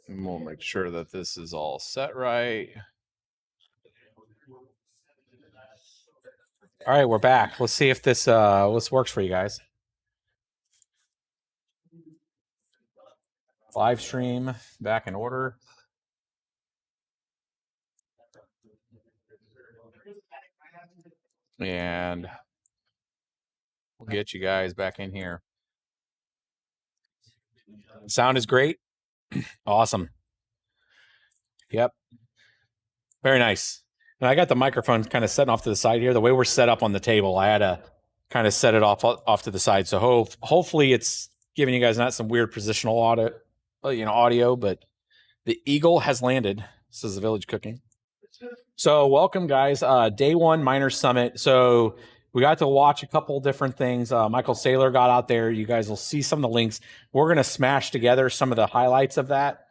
And we'll make sure that this is all set right. All right, we're back. Let's see if this works for you guys. Live stream back in order. And we'll get you guys back in here. Sound is great. Awesome. Yep. Very nice. And I got the microphone kind of setting off to the side here. The way we're set up on the table, I had to kind of set it off to the side. So hopefully it's giving you guys not some weird positional audio, but the Eagle has landed. This is the Village Cooking. So welcome, guys. Day one Miner Summit. So we got to watch a couple different things. Michael Saylor got out there. You guys will see some of the links. We're going to smash together some of the highlights of that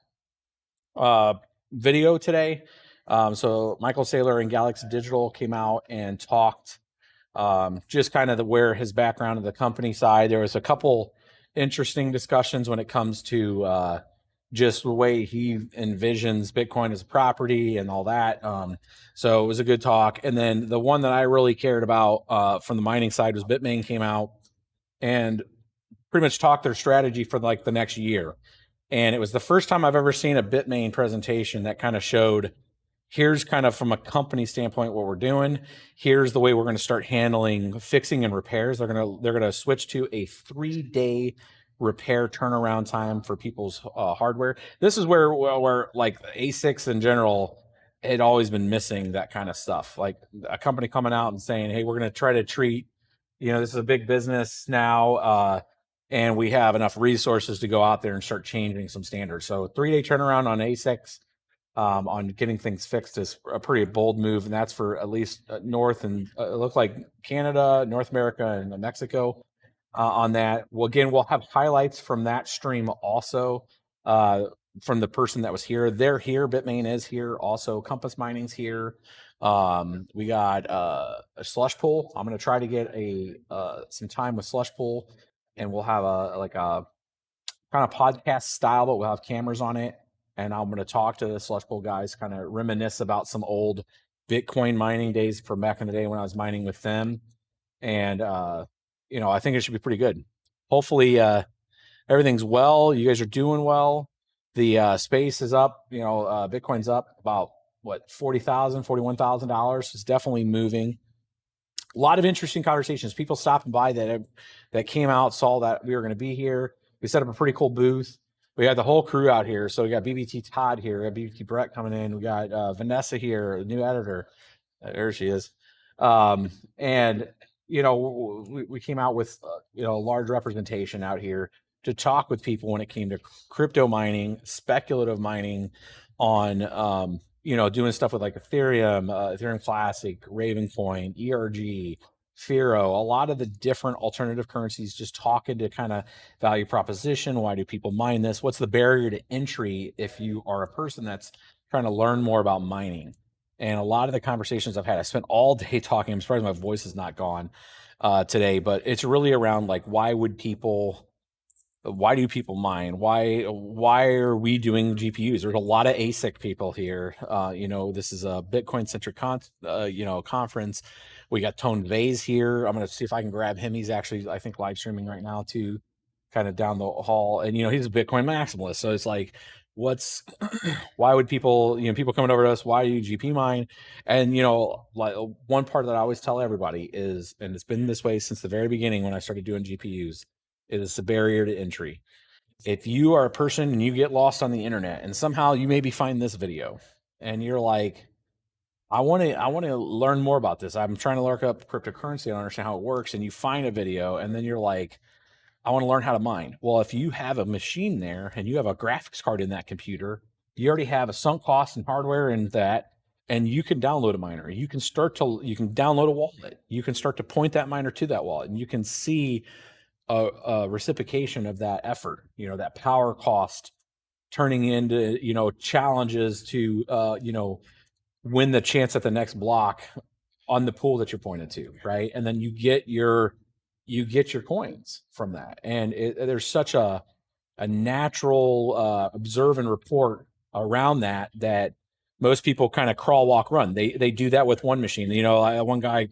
video today. So Michael Saylor and Galaxy Digital came out and talked just kind of where his background of the company side. There was a couple interesting discussions when it comes to just the way he envisions Bitcoin as a property and all that. So it was a good talk. And then the one that I really cared about from the mining side was Bitmain came out and pretty much talked their strategy for like the next year. And it was the first time I've ever seen a Bitmain presentation that kind of showed, here's kind of from a company standpoint what we're doing. Here's the way we're going to start handling fixing and repairs. They're going to switch to a 3-day repair turnaround time for people's hardware. This is where like ASICs in general had always been missing that kind of stuff. Like a company coming out and saying, hey, we're going to try to treat, this is a big business now. And we have enough resources to go out there and start changing some standards. So 3-day turnaround on ASICs on getting things fixed is a pretty bold move. And that's for at least North and it looked like Canada, North America, and Mexico on that. Well, again, we'll have highlights from that stream also from the person that was here. They're here. Bitmain is here. Also, Compass Mining's here. We got a slush pool. I'm going to try to get some time with slush pool. And we'll have a kind of podcast style, but we'll have cameras on it. And I'm going to talk to the slush pool guys, kind of reminisce about some old Bitcoin mining days from back in the day when I was mining with them. And, I think it should be pretty good. Hopefully everything's well. You guys are doing well. The space is up, Bitcoin's up about $40,000, $41,000. It's definitely moving. A lot of interesting conversations. People stopping by that came out, saw that we were going to be here. We set up a pretty cool booth. We had the whole crew out here. So we got BBT Todd here, we got BBT Brett coming in. We got Vanessa here, the new editor. There she is. And we came out with a large representation out here to talk with people when it came to crypto mining, speculative mining on doing stuff with like Ethereum, Ethereum Classic, Ravencoin, ERG, Firo, a lot of the different alternative currencies, just talking to kind of value proposition. Why do people mine this? What's the barrier to entry if you are a person that's trying to learn more about mining? And a lot of the conversations I've had, I spent all day talking. I'm surprised my voice is not gone today, but it's really around like, why do people mine? Why are we doing GPUs? There's a lot of ASIC people here. This is a Bitcoin centric conference. We got Tone Vase here. I'm going to see if I can grab him. He's actually, I think, live streaming right now too, kind of down the hall. And, he's a Bitcoin maximalist. So it's like, why would people coming over to us, why do you GP mine? And, like one part that I always tell everybody is, and it's been this way since the very beginning when I started doing GPUs, is the barrier to entry. If you are a person and you get lost on the internet and somehow you maybe find this video and you're like, I want to learn more about this. I'm trying to look up cryptocurrency. I don't understand how it works. And you find a video and then you're like, I want to learn how to mine. Well, if you have a machine there and you have a graphics card in that computer, you already have a sunk cost in hardware in that, and you can download a miner. You can download a wallet. You can start to point that miner to that wallet, and you can see a reciprocation of that effort, that power cost turning into, challenges to, win the chance at the next block on the pool that you're pointed to. Right. And then you get your you get your coins from that. And there's such a natural observe and report around that most people kind of crawl, walk, run. They do that with one machine. One guy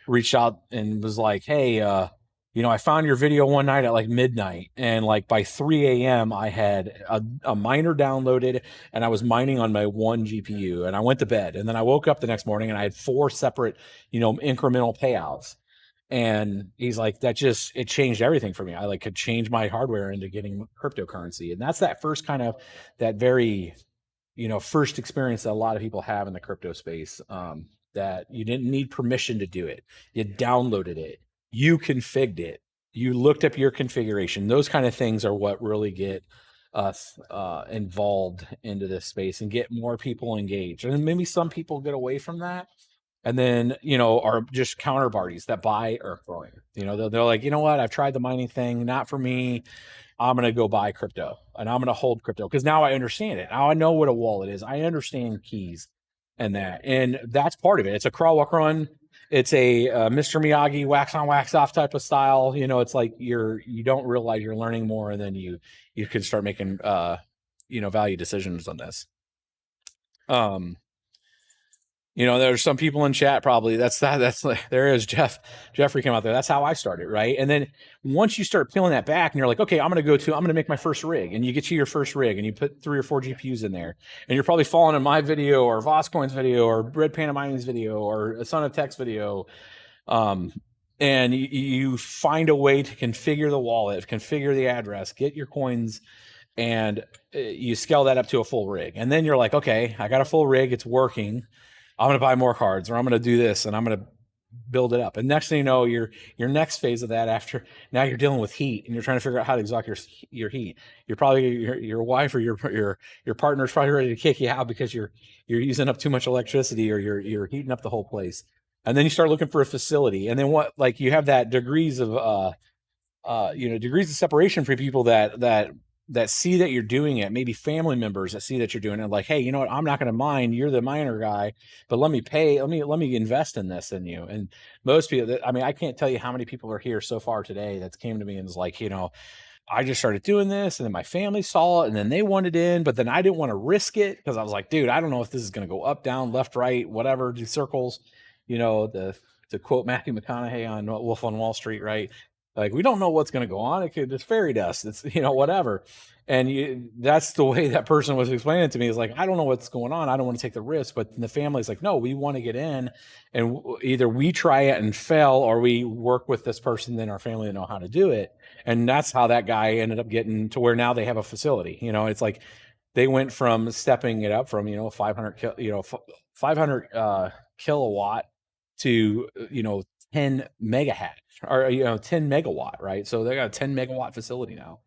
reached out and was like, hey, I found your video one night at like midnight, and like by 3 a.m. I had a miner downloaded, and I was mining on my one GPU, and I went to bed, and then I woke up the next morning and I had 4 separate, incremental payouts. And he's like, it changed everything for me. I could change my hardware into getting cryptocurrency. And that's that first kind of, that very, first experience that a lot of people have in the crypto space, that you didn't need permission to do it. You downloaded it, you configured it, you looked up your configuration. Those kind of things are what really get us involved into this space and get more people engaged. And maybe some people get away from that, and then are just counterparties that buy or throwing. They're like, you know what, I've tried the mining thing, not for me. I'm going to go buy crypto, and I'm going to hold crypto because now I understand it. Now I know what a wallet is. I understand keys and that. And that's part of it. It's a crawl, walk, run. It's a Mr. Miyagi wax on, wax off type of style. It's like you don't realize you're learning more, and then you can start making value decisions on this. There's some people in chat probably that's like, there is Jeffrey came out there. That's how I started, right? And then once you start peeling that back and you're like, okay, I'm going to make my first rig, and you get to your first rig and you put 3 or 4 GPUs in there, and you're probably following in my video or Voscoin's video or Red Panda Mining's video or a Son of Tech's video. And you find a way to configure the wallet, configure the address, get your coins, and you scale that up to a full rig. And then you're like, okay, I got a full rig. It's working. I'm going to buy more cards, or I'm going to do this, and I'm going to build it up. And next thing you know, your next phase of that, after now you're dealing with heat, and you're trying to figure out how to exhaust your heat. You're probably your wife or your partner is probably ready to kick you out because you're using up too much electricity, or you're heating up the whole place. And then you start looking for a facility, and then you have that degrees of separation for people that see that you're doing it, maybe family members that see that you're doing it, like, hey, you know what, I'm not going to mine, you're the miner guy, but let me invest in this in you. And most people, I can't tell you how many people are here so far today that came to me and was like, I just started doing this, and then my family saw it, and then they wanted in, but then I didn't want to risk it because I was like, dude, I don't know if this is going to go up, down, left, right, whatever, do circles, to quote Matthew McConaughey on Wolf on Wall Street, right? Like, we don't know what's going to go on. It's fairy dust. It's, whatever. And that's the way that person was explaining it to me, is like, I don't know what's going on. I don't want to take the risk. But the family's like, no, we want to get in, and either we try it and fail, or we work with this person in our family to know how to do it. And that's how that guy ended up getting to where now they have a facility. It's like they went from stepping it up from, 500 kilowatt to, 10 megahash, or 10 megawatt, right? So they got a 10 megawatt facility now.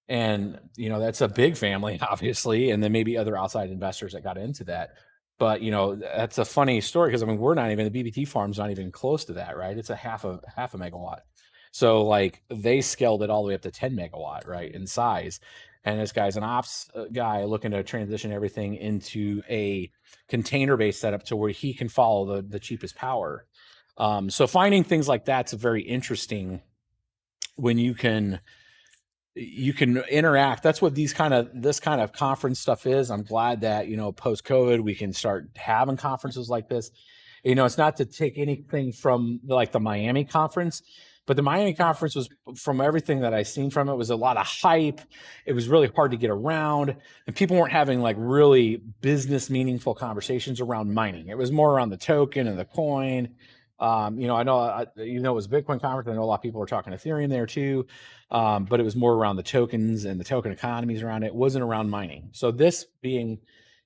And that's a big family, obviously, and then maybe other outside investors that got into that. But that's a funny story, because we're not even, the BBT farm's not even close to that, right? It's a half a megawatt. So like they scaled it all the way up to 10 megawatt, right, in size. And this guy's an ops guy looking to transition everything into a container-based setup to where he can follow the cheapest power. So finding things like that's very interesting when you can interact. That's what this kind of conference stuff is. I'm glad that, post COVID, we can start having conferences like this. It's not to take anything from like the Miami conference, but the Miami conference was, from everything that I've seen from it, was a lot of hype. It was really hard to get around, and people weren't having like really business meaningful conversations around mining. It was more around the token and the coin. I know, it was a Bitcoin conference. I know a lot of people were talking Ethereum there too. But it was more around the tokens and the token economies around it. It wasn't around mining. So this being,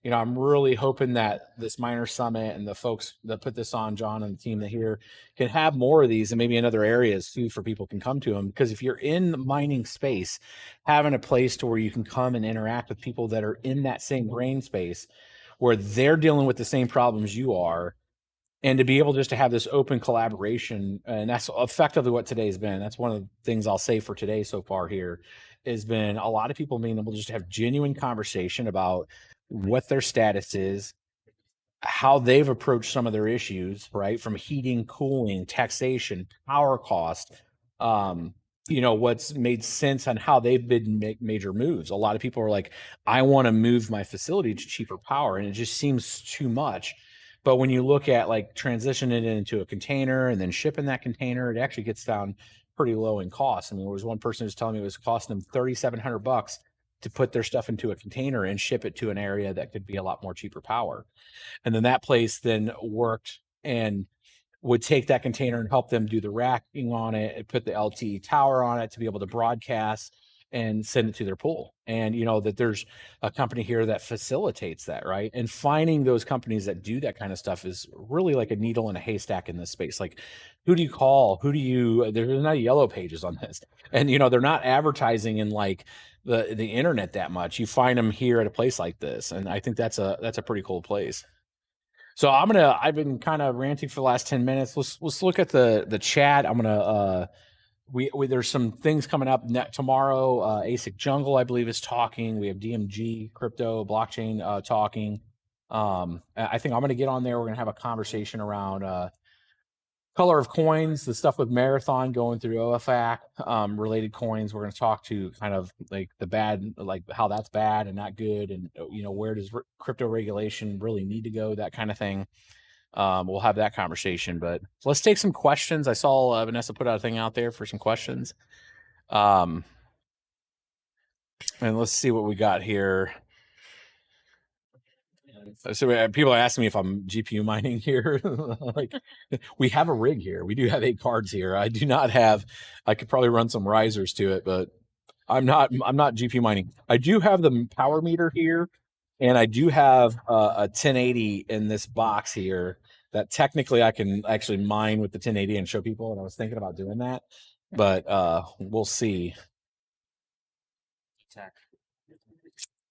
I'm really hoping that this miner summit and the folks that put this on, John and the team that here, can have more of these, and maybe in other areas too, for people can come to them. Because if you're in the mining space, having a place to where you can come and interact with people that are in that same brain space, where they're dealing with the same problems you are, and to be able just to have this open collaboration. And that's effectively what today's been. That's one of the things I'll say for today so far here, has been a lot of people being able to just have genuine conversation about what their status is, how they've approached some of their issues, right? From heating, cooling, taxation, power cost, what's made sense on how they've been make major moves. A lot of people are like, I want to move my facility to cheaper power, and it just seems too much. But when you look at like transitioning it into a container and then shipping that container, it actually gets down pretty low in cost. I mean, there was one person who was telling me it was costing them $3,700 to put their stuff into a container and ship it to an area that could be a lot more cheaper power. And then that place then worked and would take that container and help them do the racking on it and put the LTE tower on it to be able to broadcast and send it to their pool. And that there's a company here that facilitates that, right? And finding those companies that do that kind of stuff is really like a needle in a haystack in this space. Like, who do you call? There's not yellow pages on this. And they're not advertising in like the internet that much. You find them here at a place like this. And I think that's a pretty cool place. So I've been kind of ranting for the last 10 minutes. Let's look at the chat. I'm gonna we there's some things coming up tomorrow. ASIC Jungle, I believe, is talking. We have DMG crypto blockchain talking. I think I'm gonna get on there. We're gonna have a conversation around color of coins, the stuff with Marathon going through OFAC, related coins. We're going to talk to kind of like the bad, like how that's bad and not good, and where does crypto regulation really need to go, that kind of thing. We'll have that conversation, but let's take some questions. I saw Vanessa put out a thing out there for some questions, and let's see what we got here. So people are asking me if I'm GPU mining here. Like, we have a rig here. We do have 8 cards here. I do not have. I could probably run some risers to it, but I'm not GPU mining. I do have the power meter here, and I do have a 1080 in this box here that technically I can actually mine with the 1080 and show people. And I was thinking about doing that, but we'll see.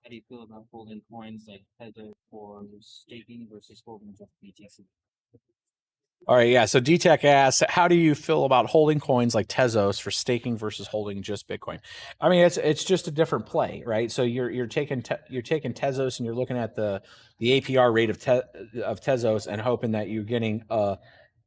How do you feel about holding coins like Tether for staking versus holding just BTC? All right, yeah. So DTech asks, how do you feel about holding coins like Tezos for staking versus holding just Bitcoin? I mean, it's just a different play, right? So you're taking Tezos and you're looking at the APR rate of Tezos and hoping that you're getting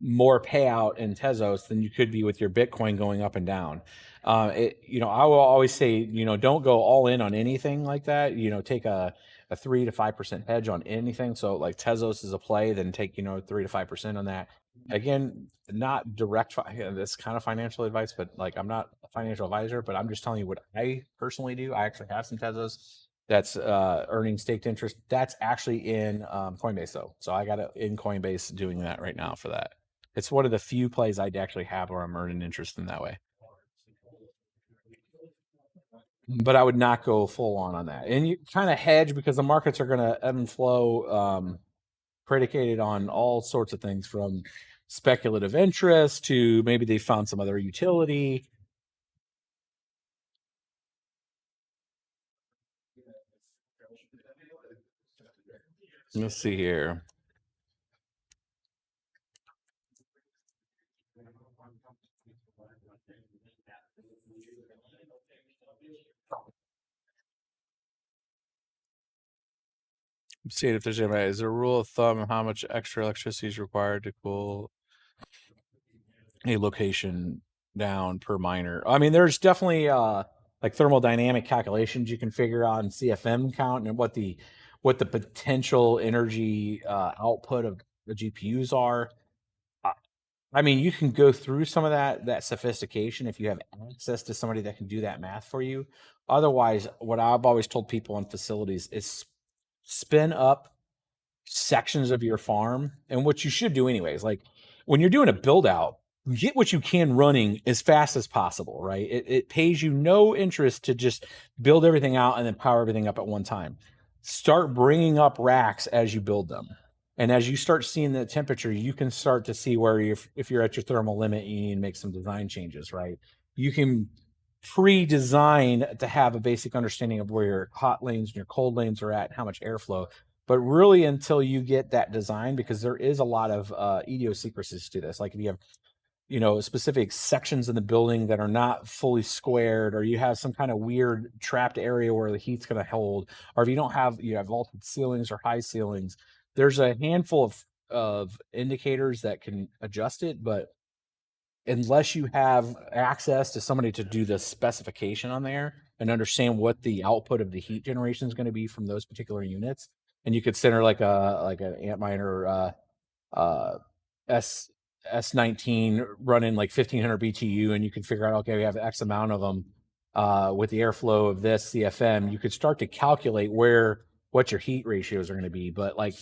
more payout in Tezos than you could be with your Bitcoin going up and down. I will always say, don't go all in on anything like that. Take a 3 to 5% hedge on anything. So like Tezos is a play, then take 3 to 5% on that. Again, not direct. This kind of financial advice, but like I'm not a financial advisor, but I'm just telling you what I personally do. I actually have some Tezos that's earning staked interest. That's actually in Coinbase though, so I got it in Coinbase doing that right now for that. It's one of the few plays I'd actually have where I'm earning interest in that way. But I would not go full on that. And you kind of hedge because the markets are going to ebb and flow, predicated on all sorts of things from speculative interest to maybe they found some other utility. Let's see here. See if there's anybody. Is there a rule of thumb of how much extra electricity is required to cool a location down per miner? I mean, there's definitely like thermodynamic calculations you can figure out in CFM count and what the potential energy output of the GPUs are. I mean, you can go through some of that sophistication if you have access to somebody that can do that math for you. Otherwise, what I've always told people in facilities is spin up sections of your farm, and what you should do anyways, like when you're doing a build out, get what you can running as fast as possible, right? It pays you no interest to just build everything out and then power everything up at one time. Start bringing up racks as you build them. And as you start seeing the temperature, you can start to see where if you're at your thermal limit, you need to make some design changes, right? You can pre-design to have a basic understanding of where your hot lanes and your cold lanes are at and how much airflow. But really until you get that design, because there is a lot of idiosyncrasies to this. Like if you have specific sections in the building that are not fully squared, or you have some kind of weird trapped area where the heat's going to hold, or if you have vaulted ceilings or high ceilings, there's a handful of indicators that can adjust it. But unless you have access to somebody to do the specification on there and understand what the output of the heat generation is going to be from those particular units, and you consider like an Antminer S19 running like 1500 BTU, and you can figure out, okay, we have X amount of them with the airflow of this CFM, you could start to calculate what your heat ratios are going to be. But like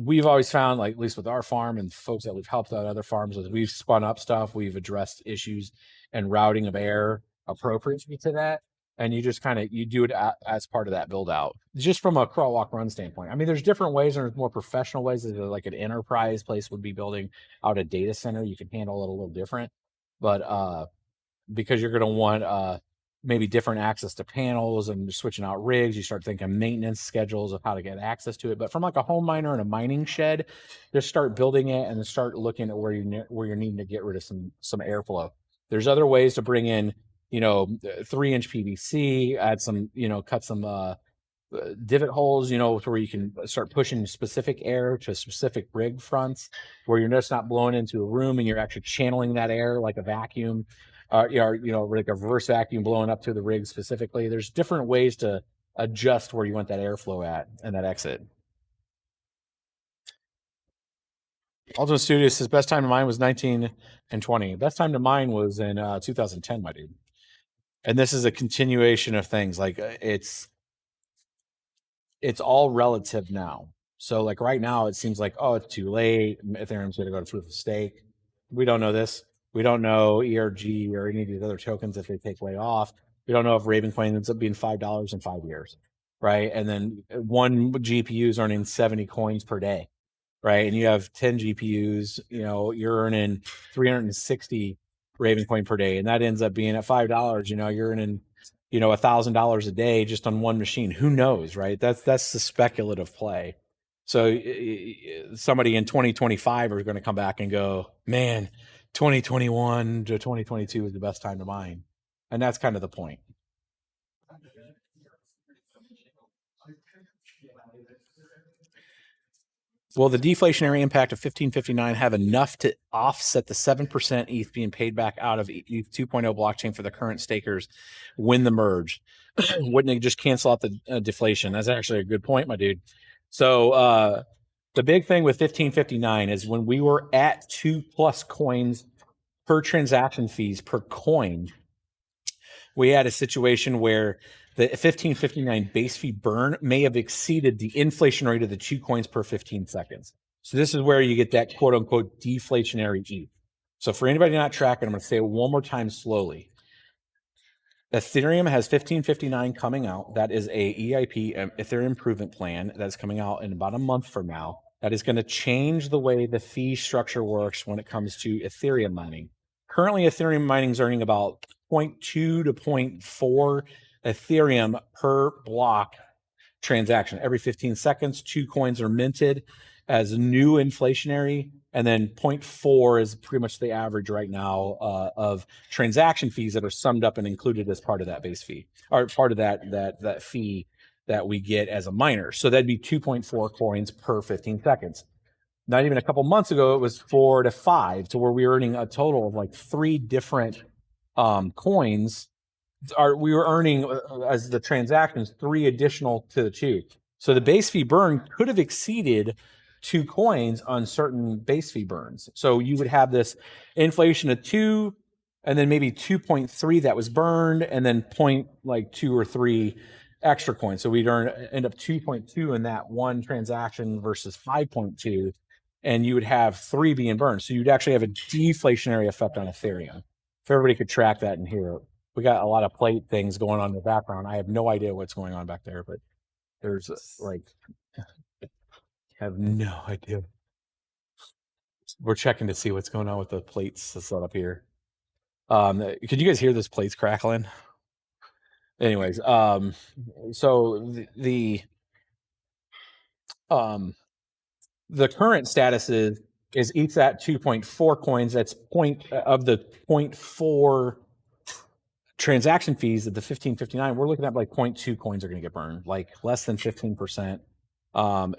we've always found, like at least with our farm and folks that we've helped out other farms, as we've spun up stuff, we've addressed issues and routing of air appropriately to that, and you just kind of you do it as part of that build out, just from a crawl walk run standpoint. I mean, there's different ways, and there's more professional ways. Like an enterprise place would be building out a data center, you can handle it a little different, but because you're going to want maybe different access to panels and switching out rigs, you start thinking maintenance schedules of how to get access to it. But from like a home miner and a mining shed, just start building it and then start looking at where you're needing to get rid of some airflow. There's other ways to bring in, 3-inch PVC, add some, cut some divot holes, to where you can start pushing specific air to specific rig fronts, where you're just not blowing into a room and you're actually channeling that air like a vacuum, like a reverse vacuum blowing up to the rig specifically. There's different ways to adjust where you want that airflow at and that exit. Ultimate Studios says best time to mine was 19 and 20. Best time to mine was in 2010, my dude. And this is a continuation of things. Like it's all relative now. So like right now, it seems like, oh, it's too late. Ethereum's going to go to proof of stake. We don't know this. We don't know ERG or any of these other tokens if they take way off. We don't know if Ravencoin ends up being $5 in 5 years, right? And then one GPU is earning 70 coins per day, right? And you have 10 GPUs, you're earning 360 Ravencoin per day, and that ends up being at $5. You're earning $1,000 a day just on one machine. Who knows, right? That's the speculative play. So somebody in 2025 is going to come back and go, man, 2021 to 2022 is the best time to mine. And that's kind of the point. Will the deflationary impact of 1559 have enough to offset the 7% ETH being paid back out of ETH 2.0 blockchain for the current stakers when the merge? Wouldn't it just cancel out the deflation? That's actually a good point, my dude. So the big thing with 1559 is when we were at 2+ coins per transaction fees per coin, we had a situation where the 1559 base fee burn may have exceeded the inflation rate of the 2 coins per 15 seconds. So this is where you get that quote unquote deflationary ETH. So for anybody not tracking, I'm going to say it one more time slowly. Ethereum has 1559 coming out. That is a EIP, Ethereum Improvement Plan, that's coming out in about a month from now. That is going to change the way the fee structure works when it comes to Ethereum mining. Currently, Ethereum mining is earning about 0.2 to 0.4 Ethereum per block transaction. Every 15 seconds, 2 coins are minted as new inflationary, and then 0.4 is pretty much the average right now of transaction fees that are summed up and included as part of that base fee, or part of that fee that we get as a miner. So that'd be 2.4 coins per 15 seconds. Not even a couple months ago, it was 4 to 5, to where we were earning a total of like 3 different coins. We were earning as the transactions 3 additional to the 2. So the base fee burn could have exceeded 2 coins on certain base fee burns. So you would have this inflation of 2, and then maybe 2.3 that was burned, and then 2 or 3 extra coins. So we'd end up 2.2 in that one transaction versus 5.2, and you would have 3 being burned. So you'd actually have a deflationary effect on Ethereum. If everybody could track that in here. We got a lot of plate things going on in the background. I have no idea what's going on back there, but there's I have no idea. We're checking to see what's going on with the plates that's set up here. Could you guys hear this plates crackling? Anyways, so the current status is ETH's at 2.4 coins. That's of the 0.4 transaction fees of the 1559. We're looking at like 0.2 coins are going to get burned, like less than 15%.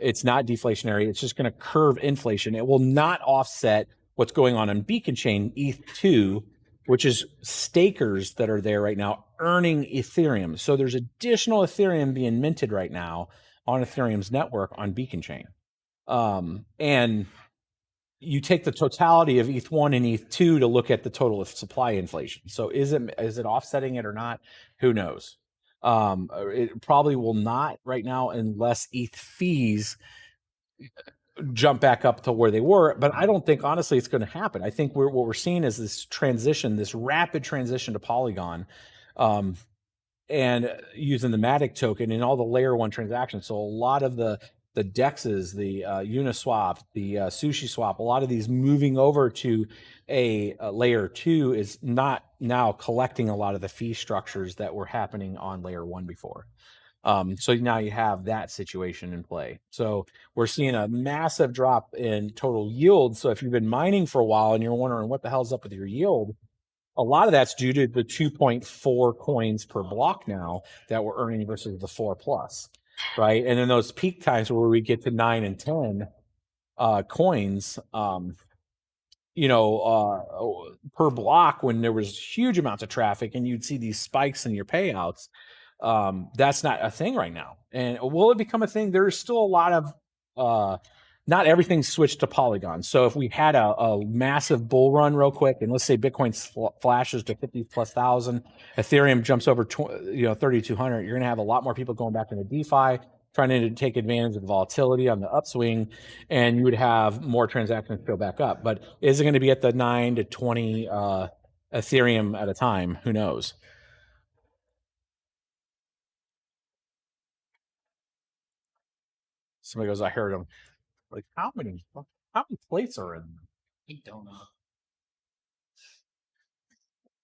It's not deflationary. It's just going to curve inflation. It will not offset what's going on Beacon Chain, ETH2, which is stakers that are there right now earning Ethereum. So there's additional Ethereum being minted right now on Ethereum's network on Beacon Chain. And you take the totality of ETH1 and ETH2 to look at the total of supply inflation. So is it offsetting it or not? Who knows? It probably will not right now unless ETH fees jump back up to where they were. But I don't think, honestly, it's going to happen. I think what we're seeing is this transition, this rapid transition to Polygon, and using the Matic token in all the layer one transactions. So a lot of the DEXs, the Uniswap, the Sushi Swap, a lot of these moving over to a layer two is not now collecting a lot of the fee structures that were happening on layer one before. So now you have that situation in play. So we're seeing a massive drop in total yield. So if you've been mining for a while and you're wondering what the hell's up with your yield, a lot of that's due to the 2.4 coins per block now that we're earning versus the 4 plus, right? And then those peak times where we get to 9 and 10 coins, per block when there was huge amounts of traffic and you'd see these spikes in your payouts. That's not a thing right now. And will it become a thing? There's still a lot of not everything's switched to Polygon. So if we had a massive bull run real quick, and let's say Bitcoin flashes to 50 plus thousand, Ethereum jumps over 3,200, you're going to have a lot more people going back into DeFi, trying to take advantage of the volatility on the upswing, and you would have more transactions go back up. But is it going to be at the 9 to 20 Ethereum at a time? Who knows? Somebody goes, I heard him. Like, how many plates are in there? I don't know.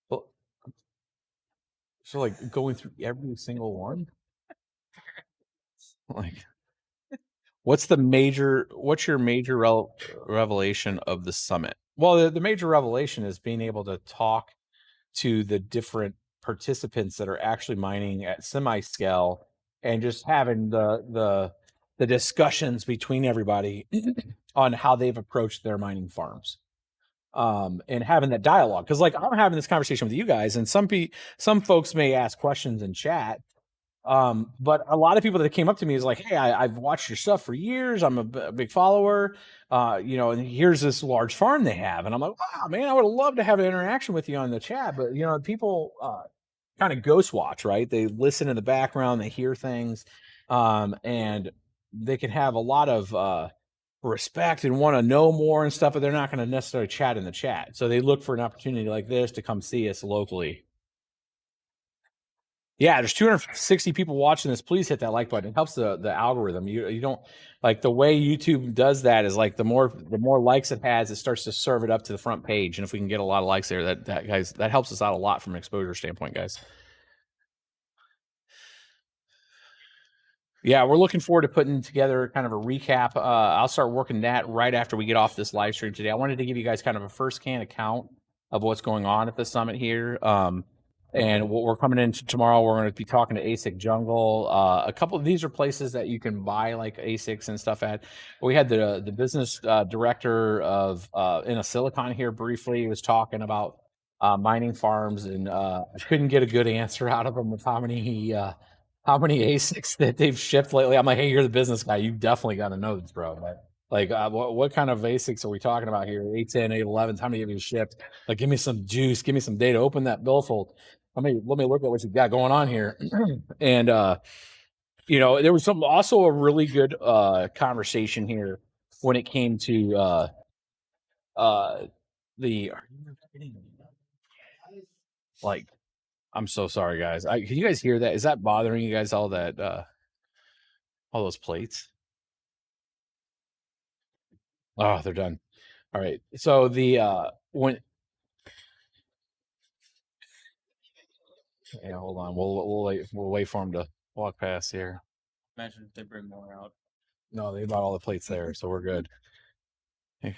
Well, so like going through every single one? Like, what's your major revelation of the summit? Well, the major revelation is being able to talk to the different participants that are actually mining at semi scale and just having the discussions between everybody on how they've approached their mining farms, and having that dialogue. Because like I'm having this conversation with you guys, and some folks may ask questions in chat, but a lot of people that came up to me is like, hey, I've watched your stuff for years. I'm a big follower, and here's this large farm they have. And I'm like, wow, man, I would love to have an interaction with you on the chat. But, people kind of ghost watch, right? They listen in the background, they hear things, and they can have a lot of respect and want to know more and stuff, but they're not going to necessarily chat in the chat. So they look for an opportunity like this to come see us locally. Yeah, there's 260 people watching this. Please hit that like button. It helps the algorithm. You don't like the way YouTube does that is like the more likes it has, it starts to serve it up to the front page. And if we can get a lot of likes there, that helps us out a lot from an exposure standpoint, guys. Yeah, we're looking forward to putting together kind of a recap. I'll start working that right after we get off this live stream today. I wanted to give you guys kind of a first-hand account of what's going on at the summit here. And what we're coming into tomorrow, we're going to be talking to ASIC Jungle. A couple of these are places that you can buy like ASICs and stuff at. We had the business director of in a Silicon here briefly. He was talking about mining farms, and I couldn't get a good answer out of him with how many ASICs that they've shipped lately. I'm like, hey, you're the business guy. You definitely got to know this, bro. But like, what kind of ASICs are we talking about here? 810, 811s. How many have you shipped? Like, give me some juice. Give me some data. Open that billfold. Let me look at what you got going on here. And there was also a really good conversation here when it came to like. I'm so sorry, guys. Can you guys hear that? Is that bothering you guys? All that, all those plates. Oh, they're done. All right. So when. Yeah, hold on. We'll wait for him to walk past here. Imagine if they bring more out. No, they bought all the plates there, so we're good. Hey.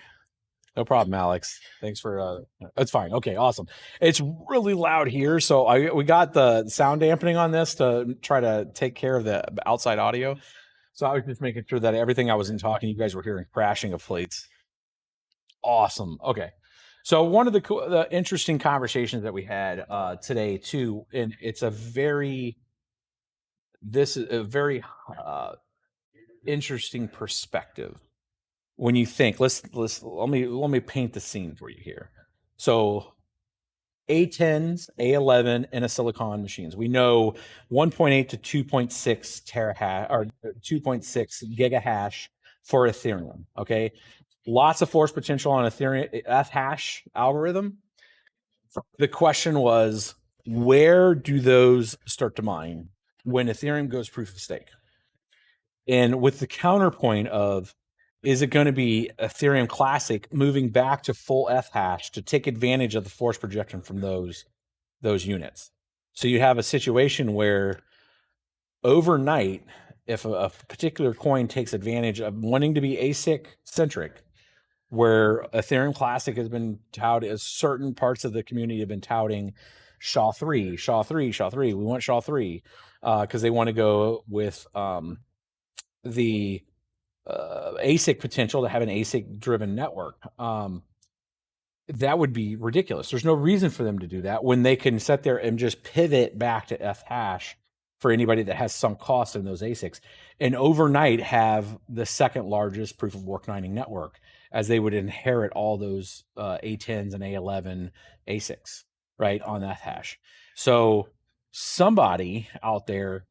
No problem, Alex. Thanks for it's fine. Okay, awesome. It's really loud here, so we got the sound dampening on this to try to take care of the outside audio. So I was just making sure that everything I was talking, you guys were hearing crashing of plates. Awesome. Okay. So one of the interesting conversations that we had today too, and it's a very interesting perspective when you think. Let me paint the scene for you here. So A10s, A11, and a silicon machines. We know 1.8 to 2.6 terahash or 2.6 gigahash for Ethereum. Okay, lots of force potential on Ethereum F hash algorithm. The question was, where do those start to mine when Ethereum goes proof of stake? And with the counterpoint of, is it going to be Ethereum Classic moving back to full F hash to take advantage of the force projection from those units? So you have a situation where overnight, if a particular coin takes advantage of wanting to be ASIC centric, where Ethereum Classic has been touted, as certain parts of the community have been touting SHA-3, SHA-3, SHA-3. We want SHA-3 because they want to go with the ASIC potential to have an ASIC driven network. That would be ridiculous. There's no reason for them to do that when they can sit there and just pivot back to F hash for anybody that has some cost in those ASICs, and overnight have the second largest proof of work mining network, as they would inherit all those A10s and A11 ASICs right on that hash. So somebody out there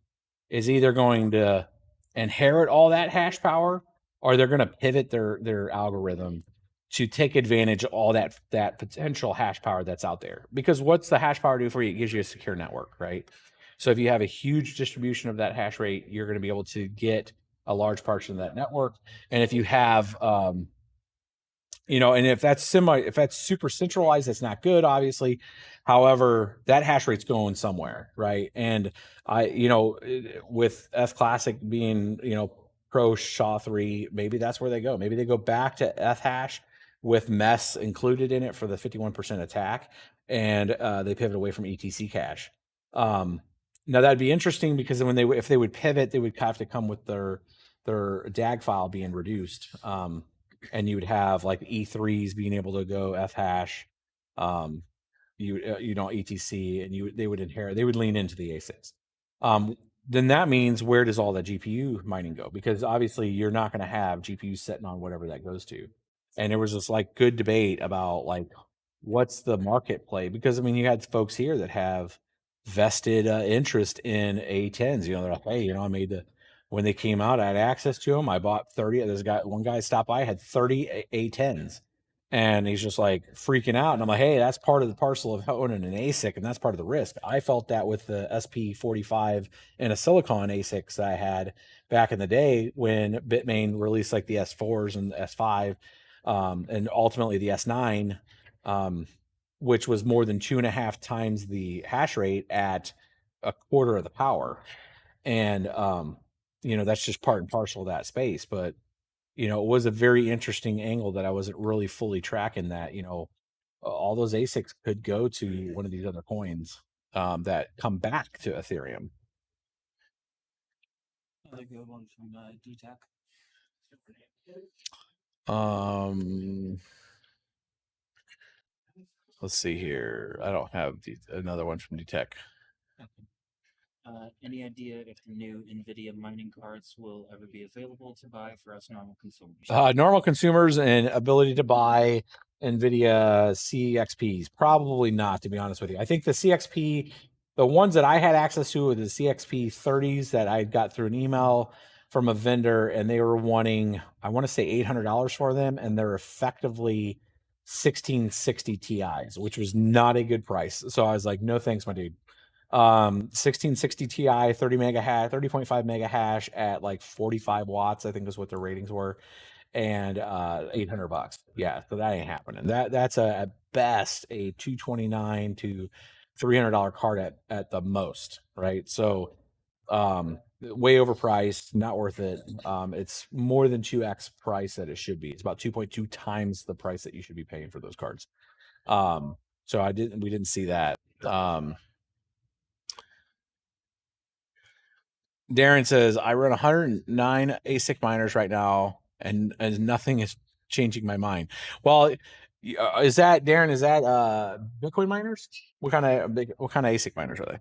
is either going to inherit all that hash power, or they're going to pivot their algorithm to take advantage of all that potential hash power that's out there. Because what's the hash power do for you? It gives you a secure network, right? So if you have a huge distribution of that hash rate, you're going to be able to get a large portion of that network. And if you have and if that's super centralized, that's not good, obviously. However, that hash rate's going somewhere, right? And with F Classic being, pro SHA-3, maybe that's where they go. Maybe they go back to F hash with MES included in it for the 51% attack, and they pivot away from ETC cash. Now that'd be interesting, because if they would pivot, they would have to come with their DAG file being reduced. And you would have like E3s being able to go F hash, ETC, and they would lean into the ASICs. Then that means, where does all that GPU mining go? Because obviously you're not going to have GPUs sitting on whatever that goes to. And there was this like good debate about like, what's the market play? Because I mean, you had folks here that have vested interest in A10s. They're like, hey, I made when they came out, I had access to them. I bought 30. One guy stopped by, had 30 A10s. And he's just like freaking out. And I'm like, hey, that's part of the parcel of owning an ASIC, and that's part of the risk. I felt that with the SP45 and a silicon ASICs that I had back in the day when Bitmain released like the S4s and the S5, and ultimately the S9, which was more than 2.5 times the hash rate at a quarter of the power. And, that's just part and parcel of that space. But it was a very interesting angle that I wasn't really fully tracking, that, all those ASICs could go to one of these other coins that come back to Ethereum. Another good one from DTAC. Let's see here. I don't have another one from DTech. Any idea if the new NVIDIA mining cards will ever be available to buy for us normal consumers? Normal consumers and ability to buy NVIDIA CXPs? Probably not, to be honest with you. I think the CXP, the ones that I had access to were the CXP 30s that I got through an email from a vendor, and they were wanting, I want to say $800 for them, and they're effectively 1660 Ti's, which was not a good price. So I was like, no thanks, my dude. 1660 Ti, 30.5 mega hash at like 45 watts, I think is what their ratings were, and $800. Yeah, so that ain't happening. That's at best a $229 to $300 card at the most, right? So way overpriced, not worth it. It's more than 2x price that it should be. It's about 2.2 times the price that you should be paying for those cards. So we didn't see that. Darren says, I run 109 ASIC miners right now, and nothing is changing my mind. Well, is that Darren? Is that Bitcoin miners? What kind of ASIC miners are they?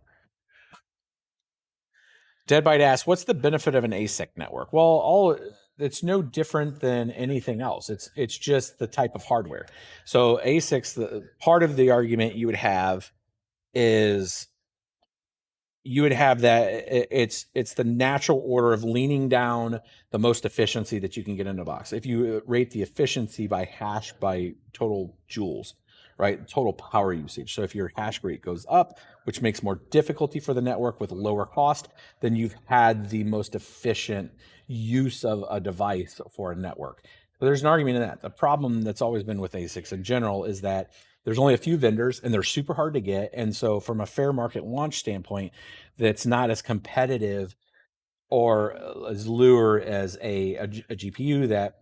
Deadbite asks, "What's the benefit of an ASIC network?" Well, it's no different than anything else. It's just the type of hardware. So ASICs, the part of the argument you would have is you would have that it's the natural order of leaning down the most efficiency that you can get in a box. If you rate the efficiency by hash by total joules, right? Total power usage. So if your hash rate goes up, which makes more difficulty for the network with lower cost, then you've had the most efficient use of a device for a network. So there's an argument in that. The problem that's always been with ASICs in general is that there's only a few vendors and they're super hard to get. And so from a fair market launch standpoint, that's not as competitive or as lure as a GPU that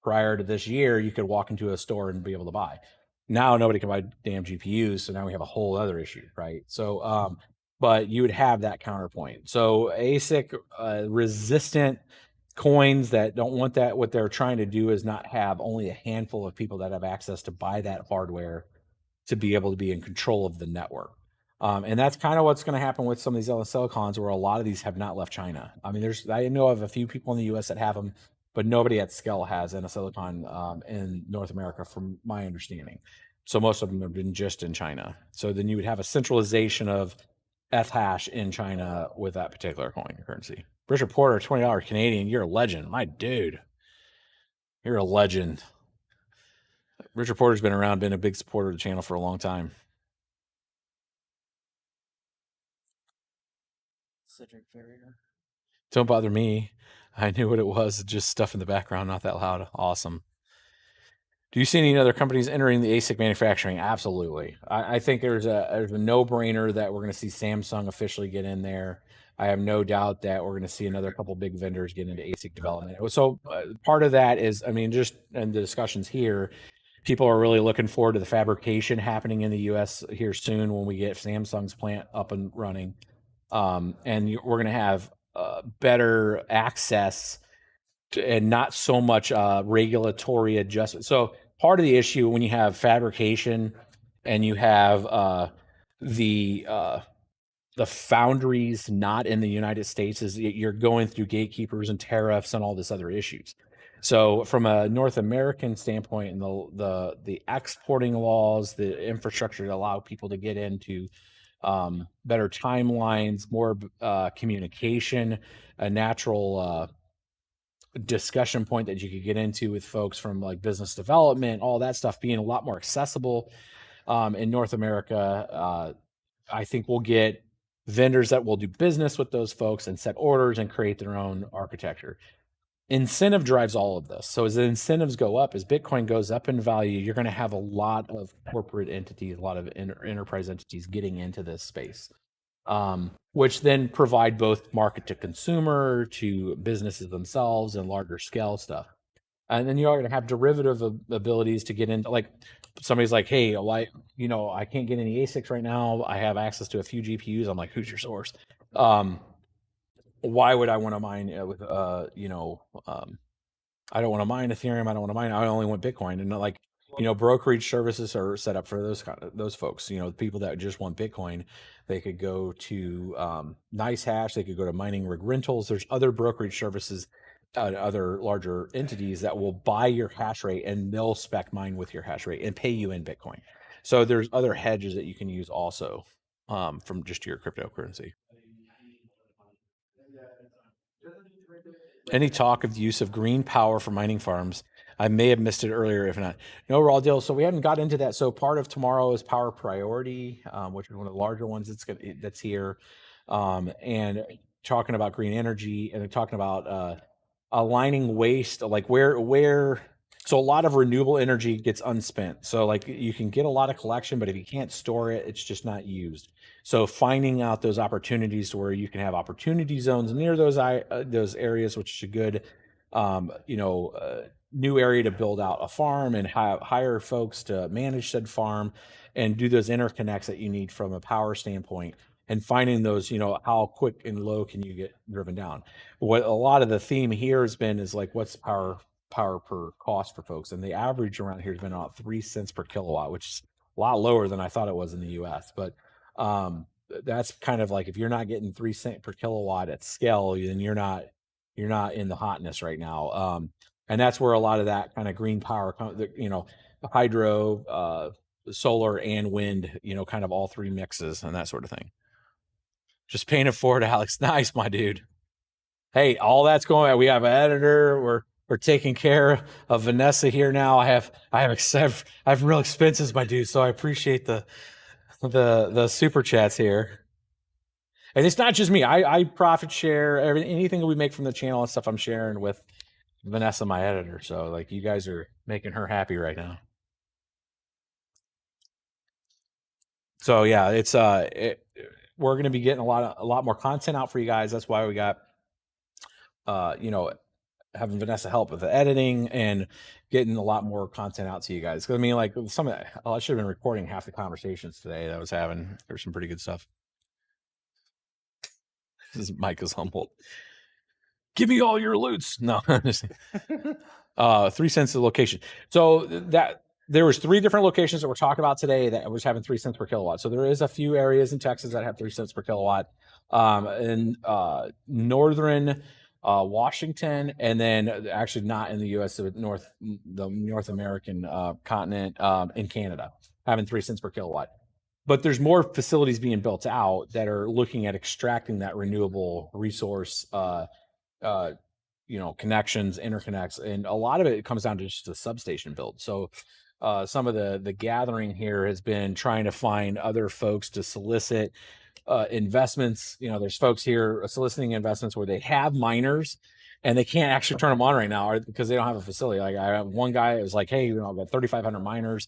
prior to this year, you could walk into a store and be able to buy. Now nobody can buy damn GPUs. So now we have a whole other issue, right? So, but you would have that counterpoint. So ASIC resistant coins that don't want that, what they're trying to do is not have only a handful of people that have access to buy that hardware to be able to be in control of the network. And that's kind of what's going to happen with some of these other silicons, where a lot of these have not left China. I mean, I know of a few people in the U.S. that have them, but nobody at scale has in a silicon in North America, from my understanding. So most of them have been just in China. So then you would have a centralization of F hash in China with that particular coin currency. Richard Porter, $20 Canadian. You're a legend, my dude. You're a legend. Richard Porter's been around, been a big supporter of the channel for a long time. Cedric Ferrier. Don't bother me. I knew what it was. Just stuff in the background, not that loud. Awesome. Do you see any other companies entering the ASIC manufacturing? Absolutely. I think there's a no-brainer that we're going to see Samsung officially get in there. I have no doubt that we're going to see another couple big vendors get into ASIC development. So part of that is, I mean, just in the discussions here, people are really looking forward to the fabrication happening in the U.S. here soon when we get Samsung's plant up and running. And we're going to have better access to, and not so much regulatory adjustment. So part of the issue when you have fabrication and you have the foundries not in the United States is you're going through gatekeepers and tariffs and all this other issues. So from a North American standpoint, and the exporting laws, the infrastructure to allow people to get into better timelines, more communication, a natural discussion point that you could get into with folks from like business development, all that stuff being a lot more accessible in North America. I think we'll get vendors that will do business with those folks and set orders and create their own architecture. Incentive drives all of this. So as the incentives go up, as Bitcoin goes up in value, you're going to have a lot of corporate entities, a lot of enterprise entities getting into this space, which then provide both market to consumer, to businesses themselves, and larger scale stuff. And then you're going to have derivative abilities to get into, like somebody's like, hey, I can't get any ASICs right now. I have access to a few GPUs. I'm like, who's your source? Why would I want to mine with, I don't want to mine Ethereum. I don't want to mine. I only want Bitcoin. And like, brokerage services are set up for those folks, people that just want Bitcoin. They could go to NiceHash. They could go to mining rig rentals. There's other brokerage services, other larger entities that will buy your hash rate and they'll spec mine with your hash rate and pay you in Bitcoin. So there's other hedges that you can use also from just your cryptocurrency. Any talk of the use of green power for mining farms? I may have missed it earlier, if not. No, raw deal. So we haven't got into that. So part of tomorrow is power priority, which is one of the larger ones that's here, and talking about green energy and talking about aligning waste, like where. So a lot of renewable energy gets unspent. So like you can get a lot of collection, but if you can't store it, it's just not used. So finding out those opportunities where you can have opportunity zones near those areas, which is a good, new area to build out a farm and hire folks to manage said farm and do those interconnects that you need from a power standpoint. And finding those, how quick and low can you get driven down? What a lot of the theme here has been is like, what's power power per cost for folks, and the average around here has been about 3 cents per kilowatt, which is a lot lower than I thought it was in the U.S. But that's kind of like if you're not getting 3 cents per kilowatt at scale, then you're not in the hotness right now. And that's where a lot of that kind of green power, hydro, solar, and wind, kind of all three mixes and that sort of thing. Just paying it forward, Alex. Nice, my dude. Hey, all that's going on. We have an editor. We're taking care of Vanessa here now. I have real expenses, my dude. So I appreciate the super chats here. And it's not just me. I profit share anything that we make from the channel and stuff. I'm sharing with Vanessa, my editor. So like you guys are making her happy right now. So yeah, it's we're going to be getting a lot more content out for you guys. That's why we got having Vanessa help with the editing and getting a lot more content out to you guys. Because I mean, like some of that, I should have been recording half the conversations today that I was having. There's some pretty good stuff. This is Mike is humbled. Give me all your loots. No, 3 cents a location. So that there was 3 different locations that we're talking about today that was having 3 cents per kilowatt. So there is a few areas in Texas that have 3 cents per kilowatt. In northern Washington, and then actually not in the U.S., the North American continent, in Canada, having 3 cents per kilowatt. But there's more facilities being built out that are looking at extracting that renewable resource, connections, interconnects, and a lot of it comes down to just the substation build. So some of the gathering here has been trying to find other folks to solicit investments. There's folks here soliciting investments where they have miners and they can't actually turn them on right now because they don't have a facility. Like I have one guy, it was like, hey, I've got 3,500 miners,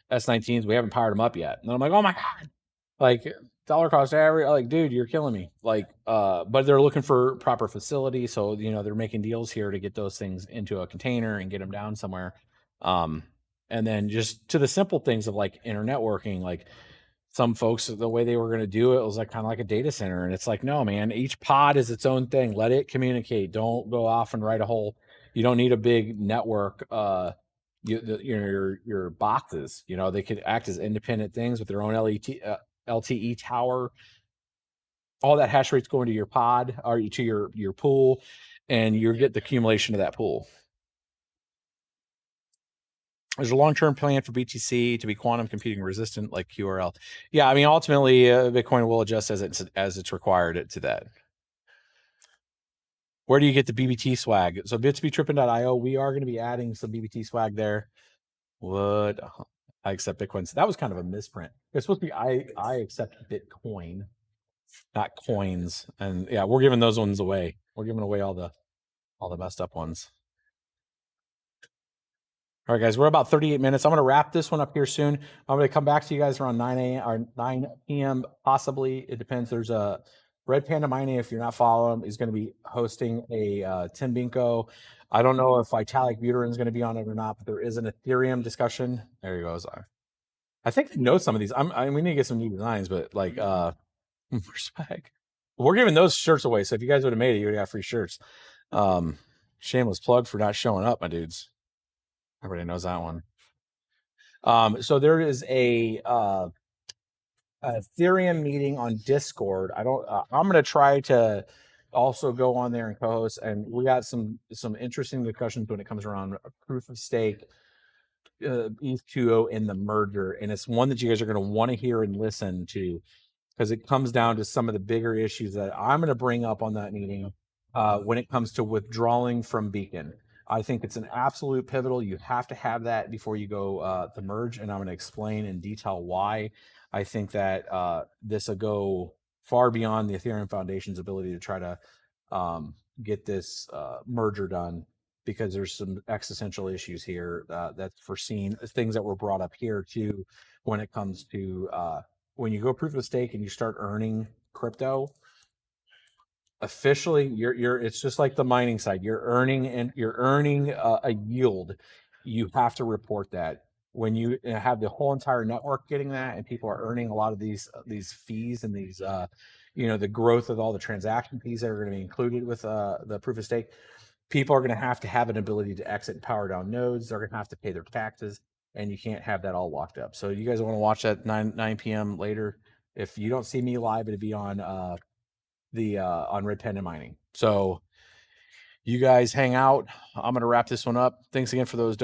S19s, we haven't powered them up yet. And I'm like, oh my God, like dollar cost average, like, dude, you're killing me. Like, but they're looking for proper facility. So, they're making deals here to get those things into a container and get them down somewhere. And then just to the simple things of like internet working, like some folks, the way they were going to do it was like kind of like a data center. And it's like, no, man, each pod is its own thing. Let it communicate. Don't go off and write a whole, you don't need a big network. Your boxes, they could act as independent things with their own LTE tower. All that hash rate's going to your pod or to your pool, and you get the accumulation of that pool. There's a long-term plan for BTC to be quantum computing resistant like QRL. Yeah, I mean, ultimately, Bitcoin will adjust as it's required to that. Where do you get the BBT swag? So BitsBeTrippin.io, we are going to be adding some BBT swag there. Would I accept Bitcoin? So that was kind of a misprint. It's supposed to be I accept Bitcoin, not coins. And yeah, we're giving those ones away. We're giving away all the messed up ones. All right, guys, we're about 38 minutes. I'm going to wrap this one up here soon. I'm going to come back to you guys around 9 a.m. or 9 p.m. Possibly. It depends. There's a Red Panda Mining. If you're not following him, he's going to be hosting a Tim Binko. I don't know if Vitalik Buterin is going to be on it or not, but there is an Ethereum discussion. There he goes. I think they know some of these. We need to get some new designs, but like respect. We're giving those shirts away. So if you guys would have made it, you would have got free shirts. Shameless plug for not showing up, my dudes. Everybody knows that one. So there is a Ethereum meeting on Discord. I'm going to try to also go on there and co-host, and we got some interesting discussions when it comes around proof of stake, ETH2O, and the merger. And it's one that you guys are going to want to hear and listen to, because it comes down to some of the bigger issues that I'm going to bring up on that meeting when it comes to withdrawing from Beacon. I think it's an absolute pivotal. You have to have that before you go the merge, and I'm going to explain in detail why I think that this will go far beyond the Ethereum Foundation's ability to try to get this merger done, because there's some existential issues here that's foreseen, things that were brought up here too when it comes to when you go proof of stake and you start earning crypto. Officially, you're it's just like the mining side. You're earning a yield. You have to report that. When you have the whole entire network getting that, and people are earning a lot of these fees and these the growth of all the transaction fees that are going to be included with the proof of stake, people are going to have an ability to exit and power down nodes. They're going to have to pay their taxes, and you can't have that all locked up. So you guys want to watch that 9 p.m. later. If you don't see me live, it'll be on on Red Panda Mining. So you guys hang out. I'm going to wrap this one up. Thanks again for those